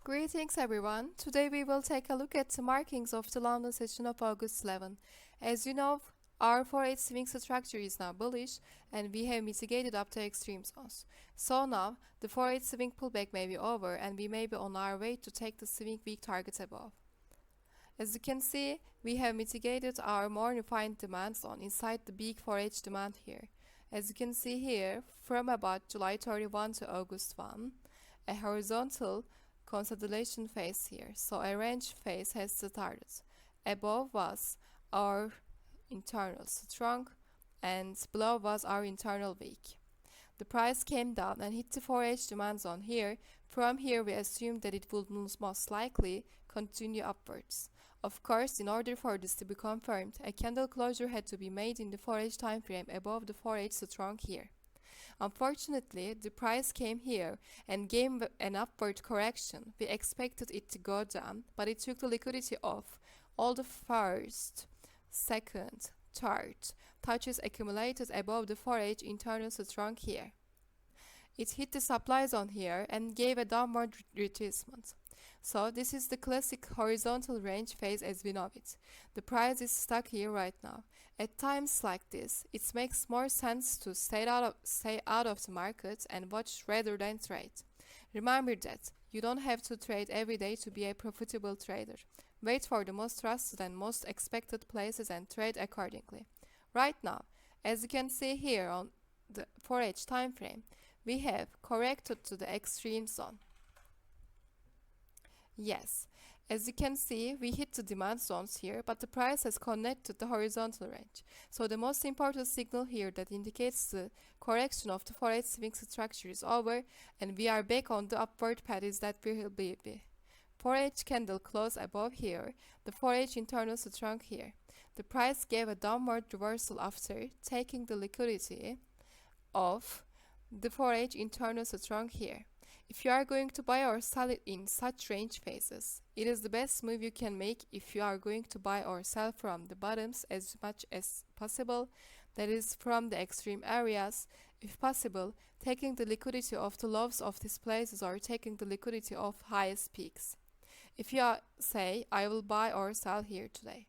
Greetings everyone. Today we will take a look at the markings of the London session of August 11. As you know, our 4H swing structure is now bullish and we have mitigated up to extreme zones. So now the 4H swing pullback may be over and we may be on our way to take the swing weak target above. As you can see, we have mitigated our more refined demand zone inside the big 4H demand here. As you can see here, from about July 31 to August 1, a horizontal consolidation phase here, so a range phase has started. Above was our internal strong and below was our internal weak. The price came down and hit the 4H demand zone here. From here we assumed that it would most likely continue upwards. Of course, in order for this to be confirmed, a candle closure had to be made in the 4H time frame above the 4H strong here. Unfortunately, the price came here and gave an upward correction. We expected it to go down, but it took the liquidity off. All the first, second, third touches accumulated above the 4H internal strong here. It hit the supply zone here and gave a downward retracement. So this is the classic horizontal range phase as we know it. The price is stuck here right now. At times like this, it makes more sense to stay out of the market and watch rather than trade. Remember that you don't have to trade every day to be a profitable trader. Wait for the most trusted and most expected places and trade accordingly. Right now, as you can see here on the 4H time frame, we have corrected to the extreme zone. Yes, as you can see, we hit the demand zones here, but the price has connected the horizontal range. So the most important signal here that indicates the correction of the 4H swing structure is over and we are back on the upward path is that we will be 4H candle close above here, the 4H internal strong here. The price gave a downward reversal after taking the liquidity of the 4H internal strong here. If you are going to buy or sell it in such range phases, it is the best move you can make if you are going to buy or sell from the bottoms as much as possible, that is from the extreme areas, if possible, taking the liquidity of the lows of these places or taking the liquidity of highest peaks. If you say, I will buy or sell here today.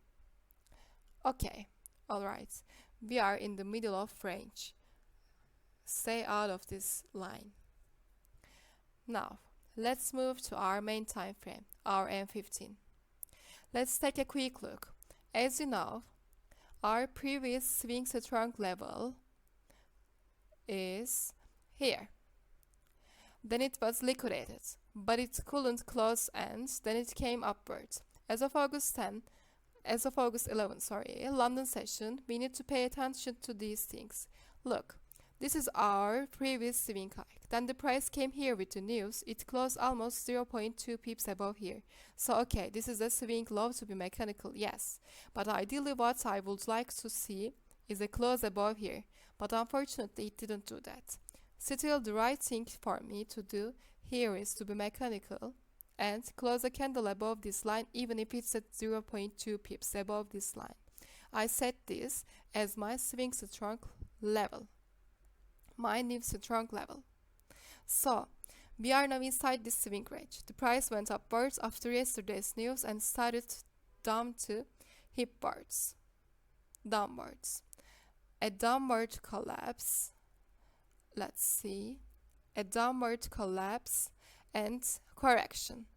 Okay, alright, we are in the middle of range. Stay out of this line. Now, let's move to our main time frame, our M15. Let's take a quick look. As you know, our previous swing strong level is here. Then it was liquidated, but it couldn't close and then it came upwards. As of August 11, London session, we need to pay attention to these things. Look. This is our previous swing hike. Then the price came here with the news. It closed almost 0.2 pips above here. So okay, this is a swing low to be mechanical, yes. But ideally what I would like to see is a close above here. But unfortunately it didn't do that. Still the right thing for me to do here is to be mechanical and close a candle above this line even if it's at 0.2 pips above this line. I set this as my swing strong level. My new strong level. So, we are now inside this swing range. The price went upwards after yesterday's news and started down to upwards, downwards. A downward collapse. Let's see. A downward collapse and correction.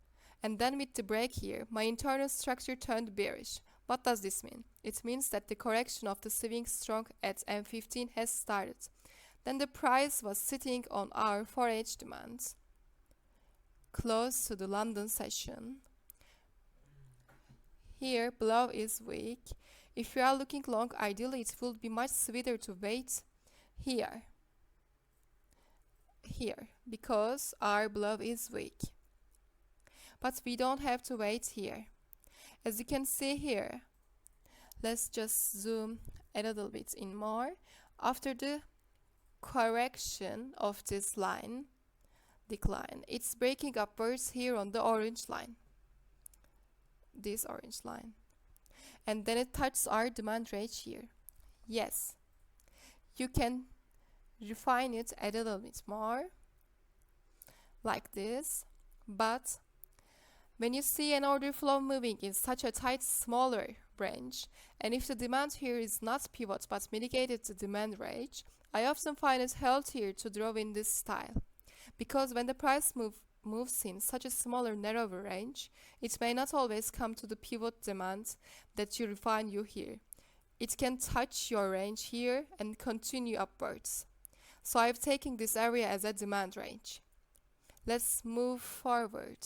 And then with the break here, my internal structure turned bearish. What does this mean? It means that the correction of the swing strong at M15 has started. Then the price was sitting on our 4H demand, close to the London session. Here below is weak. If you are looking long, ideally it would be much sweeter to wait here, because our below is weak. But we don't have to wait here. As you can see here, let's just zoom a little bit in more. After the correction of this line, decline, it's breaking upwards here on the orange line, this orange line, and then it touches our demand range here. Yes, you can refine it a little bit more like this, but When you see an order flow moving in such a tight, smaller range, and if the demand here is not pivot but mitigated the demand range, I often find it healthier to draw in this style. Because when the price moves in such a smaller, narrower range, it may not always come to the pivot demand that you refine you here. It can touch your range here and continue upwards. So I've taken this area as a demand range. Let's move forward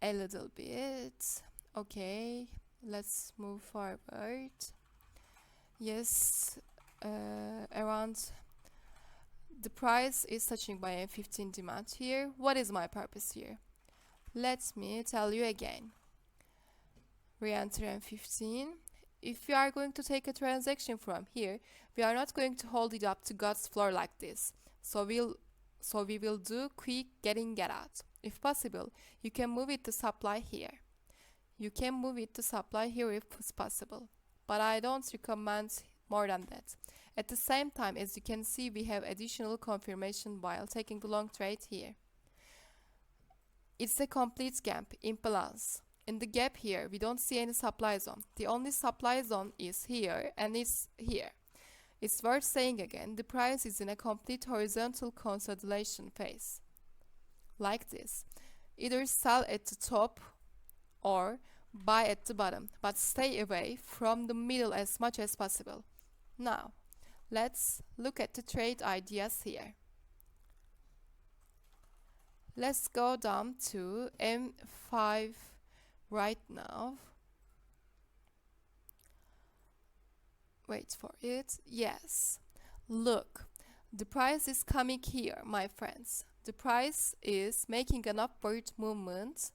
a little bit. Okay, let's move forward. Yes, around the price is touching by M15 demand here. What is my purpose here? Let me tell you again. Re-enter M15. If we are going to take a transaction from here, we are not going to hold it up to God's floor like this. So we will do quick get in, get out. If possible, you can move it to supply here. You can move it to supply here if it's possible. But I don't recommend more than that. At the same time, as you can see, we have additional confirmation while taking the long trade here. It's a complete gap, imbalance. In the gap here, we don't see any supply zone. The only supply zone is here and it's here. It's worth saying again, the price is in a complete horizontal consolidation phase. Like this. Either sell at the top or buy at the bottom, but stay away from the middle as much as possible. Now, let's look at the trade ideas here. Let's go down to M5 right now. Wait for it. Yes. Look, the price is coming here, my friends. The price is making an upward movement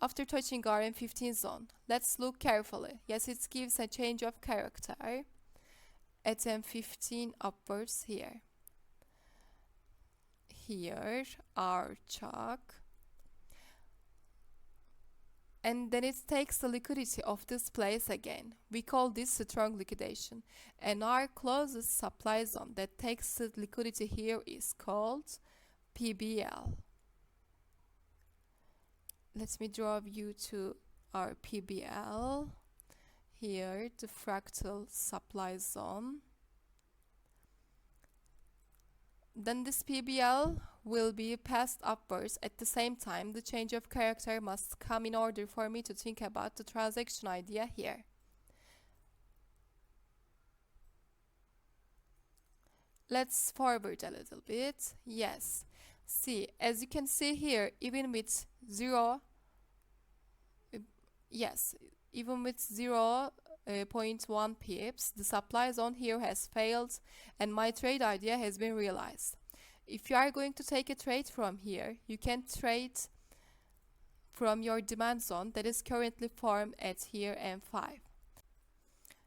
after touching our M15 zone. Let's look carefully. Yes, it gives a change of character at M15 upwards here. Here, our chalk. And then it takes the liquidity of this place again. We call this strong liquidation. And our closest supply zone that takes the liquidity here is called PBL. Let me draw you to our PBL. Here, the fractal supply zone. Then this PBL will be passed upwards. At the same time, the change of character must come in order for me to think about the transaction idea here. Let's forward a little bit. Yes. See, as you can see here, even with 0.1 pips, the supply zone here has failed and my trade idea has been realized. If you are going to take a trade from here, you can trade from your demand zone that is currently formed at here M5.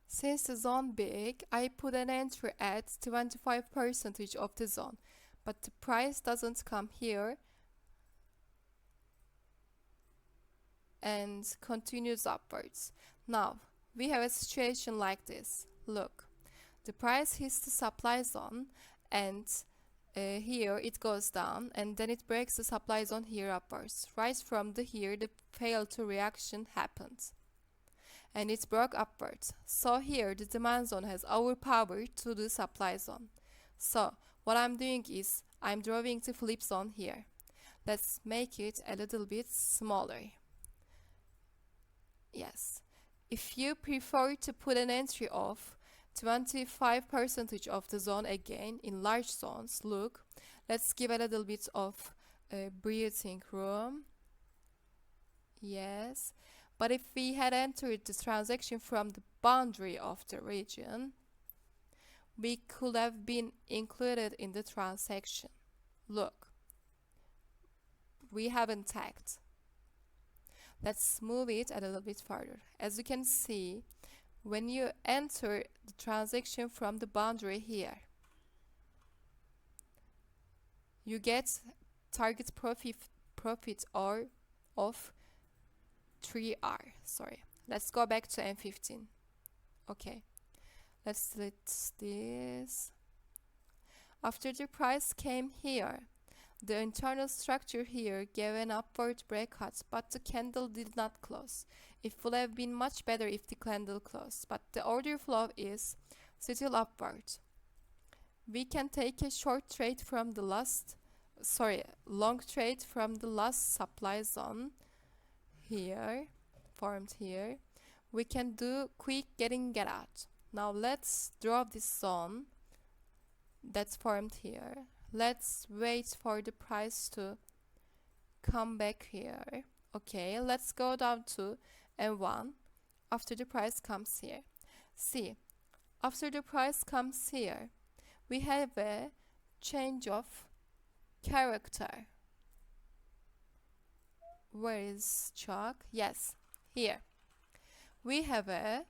Since the zone big, I put an entry at 25% of the zone, but the price doesn't come here and continues upwards. Now, we have a situation like this. Look, the price hits the supply zone and here it goes down and then it breaks the supply zone here upwards. Right from here, the fail to reaction happened and it broke upwards. So here the demand zone has overpowered to the supply zone. So what I'm doing is I'm drawing the flip zone here. Let's make it a little bit smaller. Yes. If you prefer to put an entry of 25% of the zone again in large zones, look, let's give a little bit of breathing room. Yes. But if we had entered the transaction from the boundary of the region, we could have been included in the transaction. Look, we haven't tagged. Let's move it a little bit further. As you can see, when you enter the transaction from the boundary here, you get target profit or of 3R. Sorry. Let's go back to M15. Okay. Let's list this. After the price came here, The internal structure here gave an upward breakout, but the candle did not close. It would have been much better if the candle closed, but the order flow is still upward. We can take a short trade from the long trade from the last supply zone here, formed here. We can do quick get in, get out. Now let's draw this zone that's formed here. Let's wait for the price to come back here. Okay, let's go down to M1 after the price comes here. See, after the price comes here, we have a change of character. Where is chalk? Yes, here. We have a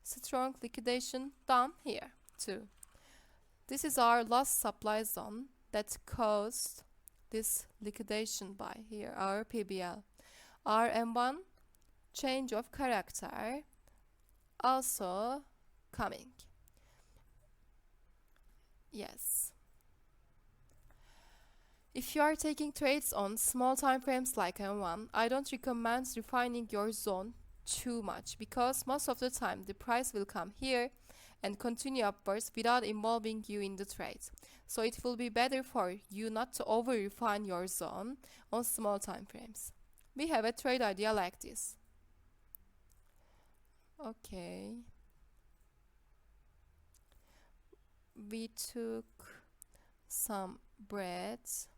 strong liquidation down here too. This is our last supply zone that caused this liquidation by here, our PBL. Our M1 change of character also coming. Yes. If you are taking trades on small time frames like M1, I don't recommend refining your zone too much, because most of the time the price will come here and continue upwards without involving you in the trade. So it will be better for you not to over refine your zone on small time frames. We have a trade idea like this. Okay. We took some breads.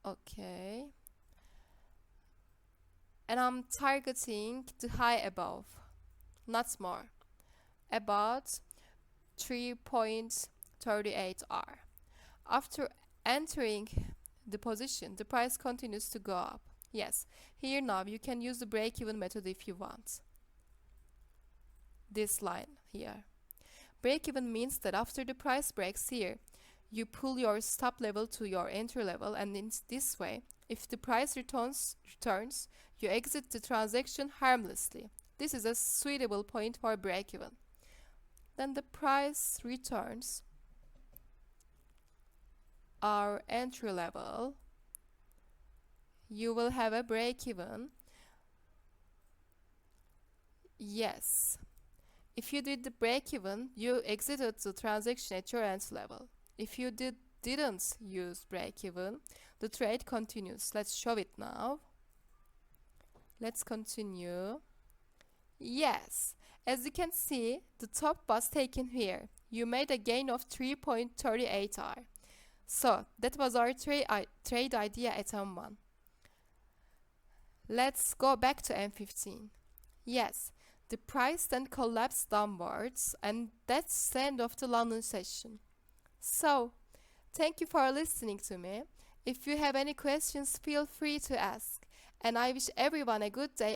Okay. And I'm targeting the high above, not more, about 3.38 R. After entering the position, the price continues to go up. Yes, here now you can use the break-even method if you want. This line here. Break-even means that after the price breaks here, you pull your stop level to your entry level, and in this way, if the price returns, you exit the transaction harmlessly. This is a suitable point for break-even. Then the price returns our entry level. You will have a break-even. Yes. If you did the break-even, you exited the transaction at your entry level. If you didn't use break-even, the trade continues. Let's show it now. Let's continue. Yes, as you can see, the top was taken here. You made a gain of 3.38 R. So that was our trade idea at M1. Let's go back to M15. Yes, the price then collapsed downwards, and that's the end of the London session. So, thank you for listening to me. If you have any questions, feel free to ask. And I wish everyone a good day